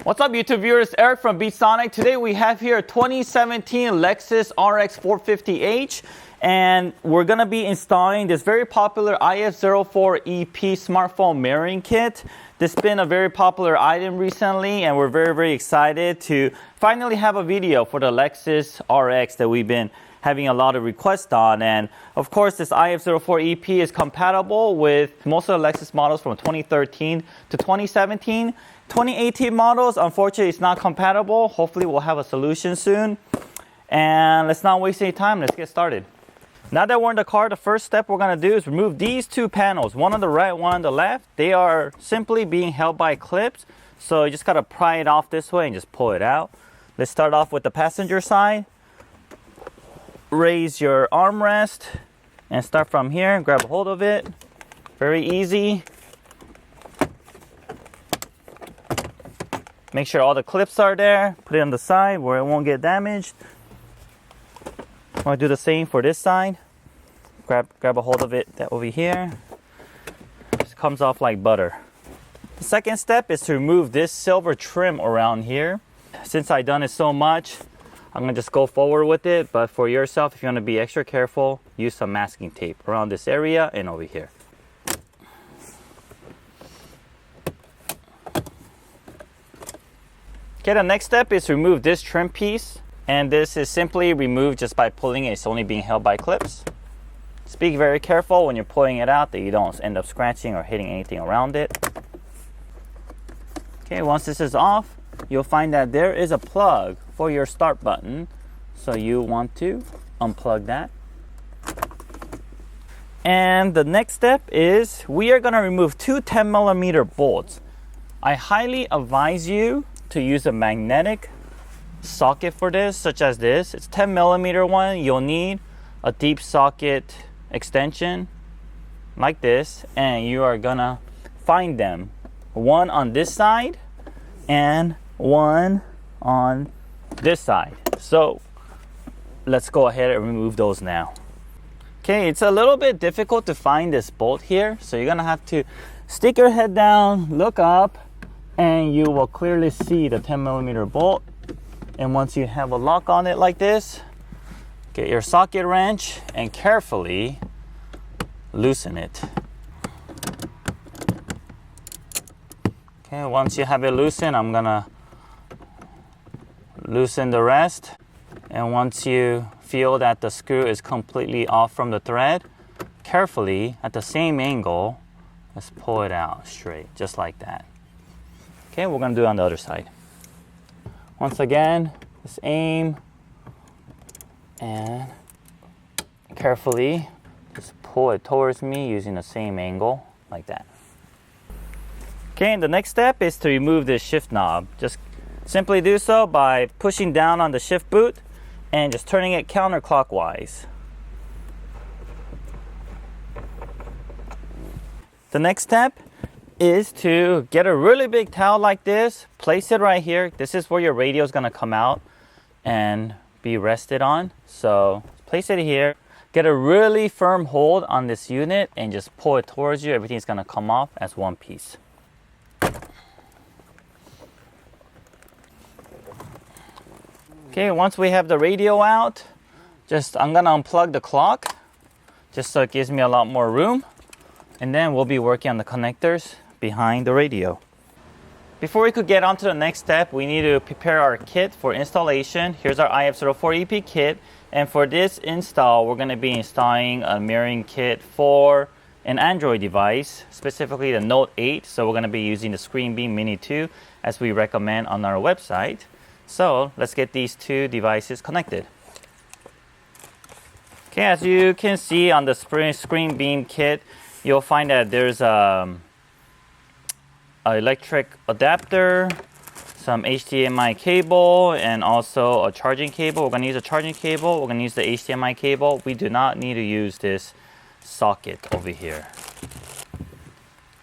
What's up, YouTube viewers? Eric from BeatSonic. Today we have here a 2017 Lexus RX 450h, and we're going to be installing this very popular IF04 EP smartphone mirroring kit. This has been a very popular item recently, and we're very excited to finally have a video for the Lexus RX that we've been having a lot of requests on. And of course, this IF04 EP is compatible with most of the Lexus models from 2013 to 2017. 2018 models, unfortunately, it's not compatible. Hopefully, we'll have a solution soon. And let's not waste any time. Let's get started. Now that we're in the car, the first step we're going to do is remove these two panels, one on the right, one on the left. They are simply being held by clips. So you just got to pry it off this way and just pull it out. Let's start off with the passenger side. Raise your armrest and start from here. Grab a hold of it. Very easy. Make sure all the clips are there. Put it on the side where it won't get damaged. I'm going to do the same for this side. Grab a hold of it over here. It comes off like butter. The second step is to remove this silver trim around here. Since I've done it so much, I'm going to just go forward with it. But for yourself, if you want to be extra careful, use some masking tape around this area and over here. Okay, the next step is to remove this trim piece, and this is simply removed just by pulling it. It's only being held by clips. Just be very careful when you're pulling it out that you don't end up scratching or hitting anything around it. Okay, once this is off, you'll find that there is a plug for your start button, so you want to unplug that. And the next step is we are going to remove two 10mm bolts. I highly advise you to use a magnetic socket for this, such as this. It's 10mm one. You'll need a deep socket extension like this, and you are gonna find them, one on this side and one on this side. So let's go ahead and remove those now. Okay, it's a little bit difficult to find this bolt here, so you're gonna have to stick your head down, look up, and you will clearly see the 10mm bolt. And once you have a lock on it like this, get your socket wrench and carefully loosen it. Okay, once you have it loosened, I'm gonna loosen the rest. And once you feel that the screw is completely off from the thread, carefully at the same angle, let's pull it out straight, just like that. Okay, we're going to do it on the other side. Once again, just aim and carefully just pull it towards me using the same angle, like that. Okay, and the next step is to remove this shift knob. Just simply do so by pushing down on the shift boot and just turning it counterclockwise. The next step is to get a really big towel like this, place it right here. This is where your radio is going to come out and be rested on. So place it here, get a really firm hold on this unit and just pull it towards you. Everything's going to come off as one piece. Okay, once we have the radio out, I'm going to unplug the clock just so it gives me a lot more room. And then we'll be working on the connectors behind the radio. Before we could get on to the next step, we need to prepare our kit for installation. Here's our IF04 EP kit, and for this install, we're going to be installing a mirroring kit for an Android device, specifically the Note 8. So we're going to be using the ScreenBeam Mini 2 as we recommend on our website. So let's get these two devices connected. Okay, as you can see on the ScreenBeam kit, you'll find that there's an electric adapter, some HDMI cable, and also a charging cable. We're going to use a charging cable. We're going to use the HDMI cable. We do not need to use this socket over here.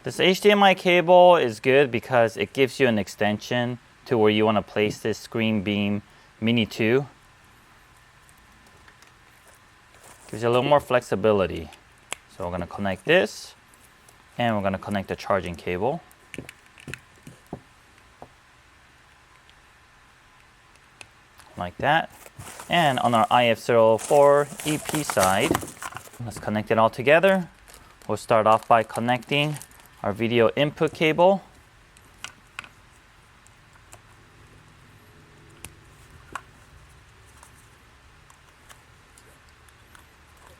This HDMI cable is good because it gives you an extension to where you want to place this ScreenBeam Mini 2. Gives you a little more flexibility. So we're going to connect this, and we're going to connect the charging cable. like that. And on our IF04 EP side, let's connect it all together. We'll start off by connecting our video input cable.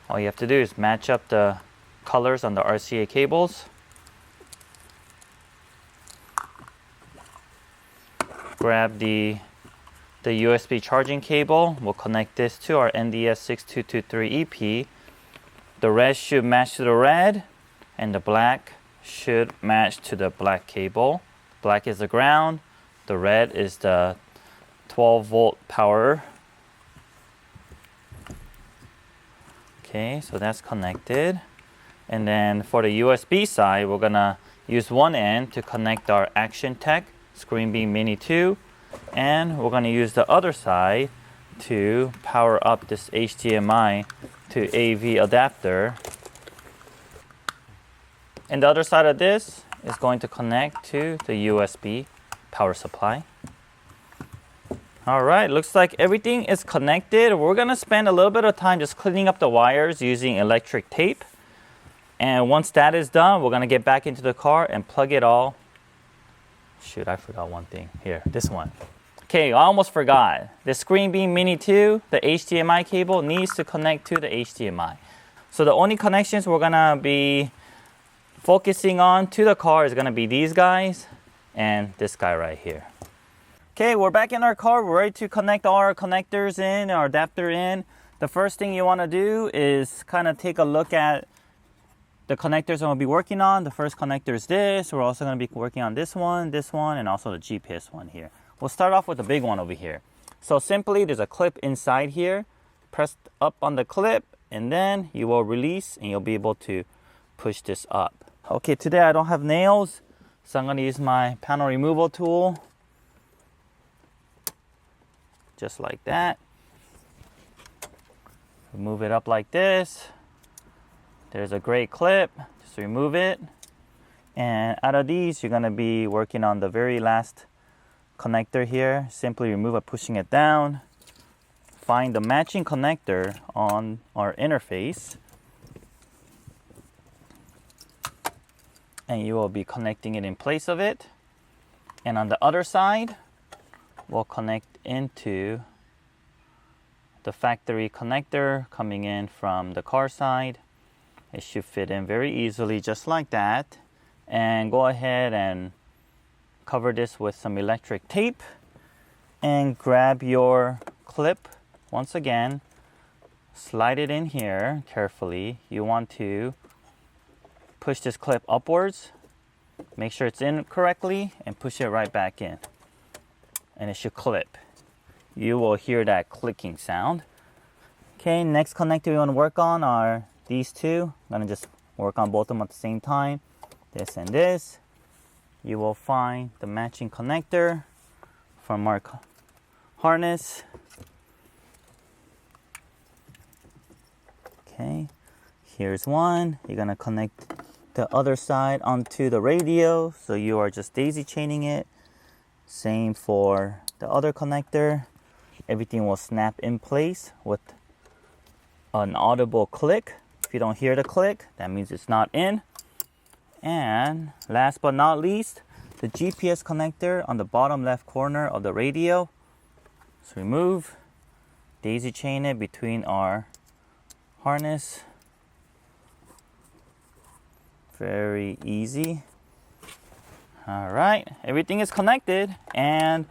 All you have to do is match up the colors on the RCA cables. Grab the USB charging cable. We'll connect this to our NDS6223 EP. The red should match to the red, and the black should match to the black cable. Black is the ground, the red is the 12-volt power. Okay, so that's connected. And then for the USB side, we're gonna use one end to connect our Action Tech Screen Beam Mini 2, and we're gonna use the other side to power up this HDMI to AV adapter. And the other side of this is going to connect to the USB power supply. All right, looks like everything is connected. We're gonna spend a little bit of time just cleaning up the wires using electric tape. And once that is done, we're gonna get back into the car and plug it all. Shoot, I forgot one thing. Here, this one. Okay, I almost forgot. The Screen Beam Mini 2, the HDMI cable needs to connect to the HDMI. So the only connections we're gonna be focusing on to the car is gonna be these guys and this guy right here. Okay, we're back in our car. We're ready to connect all our connectors in, our adapter in. The first thing you wanna do is kind of take a look at the connectors I'm gonna be working on. The first connector is this. We're also gonna be working on this one, and also the GPS one here. We'll start off with the big one over here. So simply, there's a clip inside here. Press up on the clip, and then you will release, and you'll be able to push this up. Okay, today I don't have nails, so I'm gonna use my panel removal tool. Just like that. Remove it up like this. There's a gray clip, just remove it. And out of these, you're gonna be working on the very last connector here. Simply remove it, pushing it down. Find the matching connector on our interface. And you will be connecting it in place of it. And on the other side, we'll connect into the factory connector coming in from the car side. It should fit in very easily, just like that. And go ahead and cover this with some electric tape and grab your clip once again. Slide it in here carefully. You want to push this clip upwards. Make sure it's in correctly and push it right back in. And it should clip. You will hear that clicking sound. Okay, next connector we want to work on are these two. I'm gonna just work on both of them at the same time. This and this. You will find the matching connector from our harness. Okay, here's one. You're gonna connect the other side onto the radio. So you are just daisy chaining it. Same for the other connector. Everything will snap in place with an audible click. If you don't hear the click, that means it's not in. And last but not least, the GPS connector on the bottom left corner of the radio. So remove, daisy chain it between our harness. Very easy. All right, everything is connected, and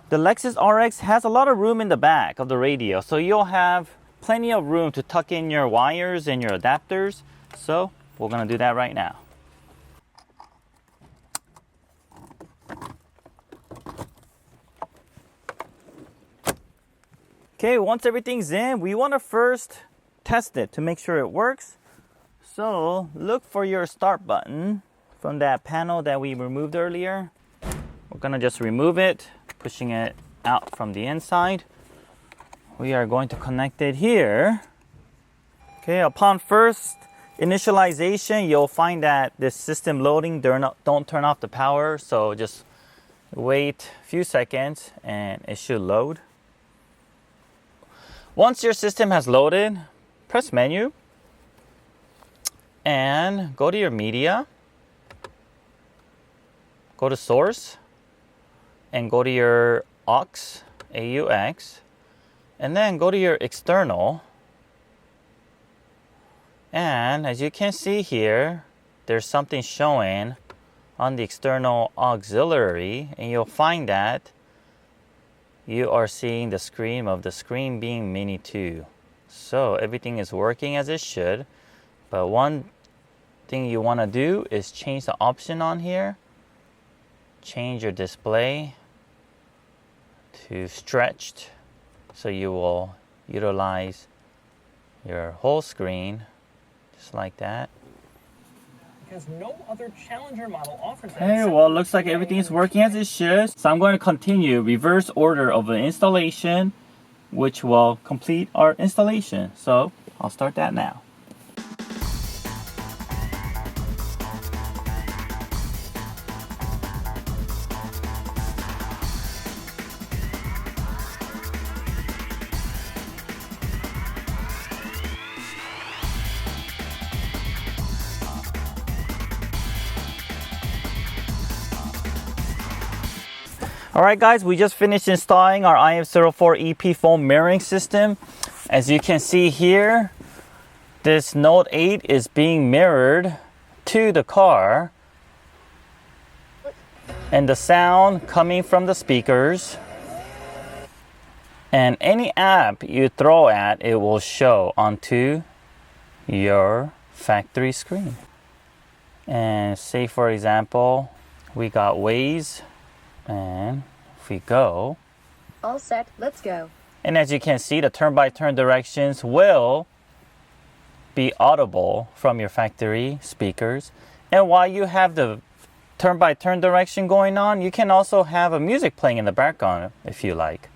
the Lexus RX has a lot of room in the back of the radio, so you'll have plenty of room to tuck in your wires and your adapters. So we're gonna do that right now. Okay, once everything's in, we wanna first test it to make sure it works. So look for your start button from that panel that we removed earlier. We're gonna just remove it, pushing it out from the inside. We are going to connect it here. Okay, upon first initialization, you'll find that this system loading don't turn off the power, so just wait a few seconds and it should load. Once your system has loaded, press menu and go to your media, go to source, and go to your aux, AUX, and then go to your external. And as you can see here, there's something showing on the external auxiliary, and you'll find that you are seeing the screen of the screen being Mini 2. So everything is working as it should, but one thing you want to do is change the option on here. Change your display to stretched, so you will utilize your whole screen just like that. Because no other Challenger model offers that. Hey, well, it looks like everything is working as it should. So I'm going to continue reverse order of the installation, which will complete our installation. So I'll start that now. Alright guys, we just finished installing our IF04 EP foam mirroring system. As you can see here, this Note 8 is being mirrored to the car, and the sound coming from the speakers, and any app you throw at it will show onto your factory screen. And say for example, we got Waze, and if we go, all set, let's go. And as you can see, the turn-by-turn directions will be audible from your factory speakers. And while you have the turn-by-turn direction going on, you can also have a music playing in the background if you like.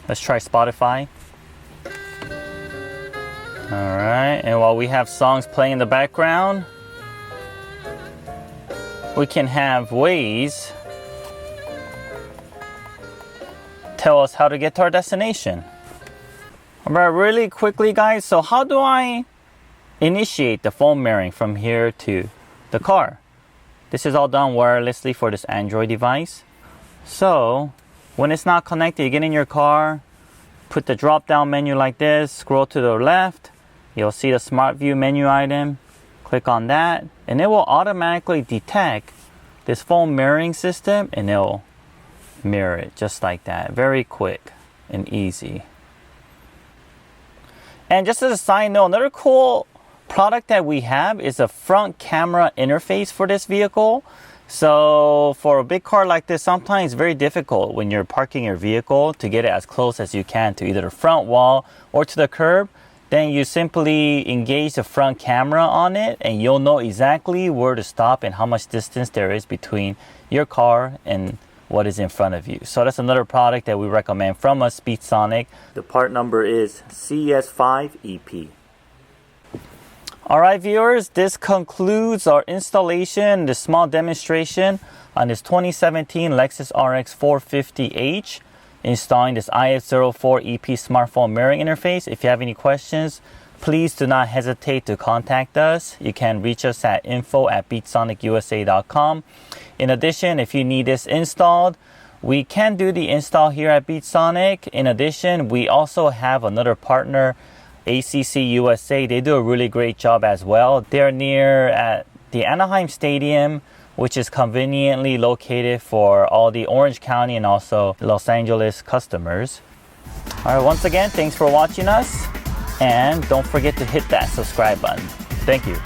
Let's try Spotify. Alright, and while we have songs playing in the background, we can have Waze tell us how to get to our destination. Alright, really quickly guys, so how do I initiate the foam mirroring from here to the car? This is all done wirelessly for this Android device. So when it's not connected, you get in your car, put the drop down menu like this, scroll to the left, you'll see the Smart View menu item. Click on that, and it will automatically detect this foam mirroring system, and it'll mirror it just like that. Very quick and easy. And just as a side note, another cool product that we have is a front camera interface for this vehicle. So for a big car like this, sometimes it's very difficult when you're parking your vehicle to get it as close as you can to either the front wall or to the curb. Then you simply engage the front camera on it, and you'll know exactly where to stop and how much distance there is between your car and what is in front of you. So that's another product that we recommend from us, Beatsonic. The part number is CS5EP. Alright viewers, this concludes our installation, this small demonstration on this 2017 Lexus RX 450h. Installing this IF04 EP smartphone mirroring interface. If you have any questions, please do not hesitate to contact us. You can reach us at info@beatsonicusa.com. In addition, if you need this installed, we can do the install here at Beatsonic. In addition, we also have another partner, ACC USA. They do a really great job as well. They're near at the Anaheim Stadium, which is conveniently located for all the Orange County and also Los Angeles customers. All right, once again, thanks for watching us, and don't forget to hit that subscribe button. Thank you.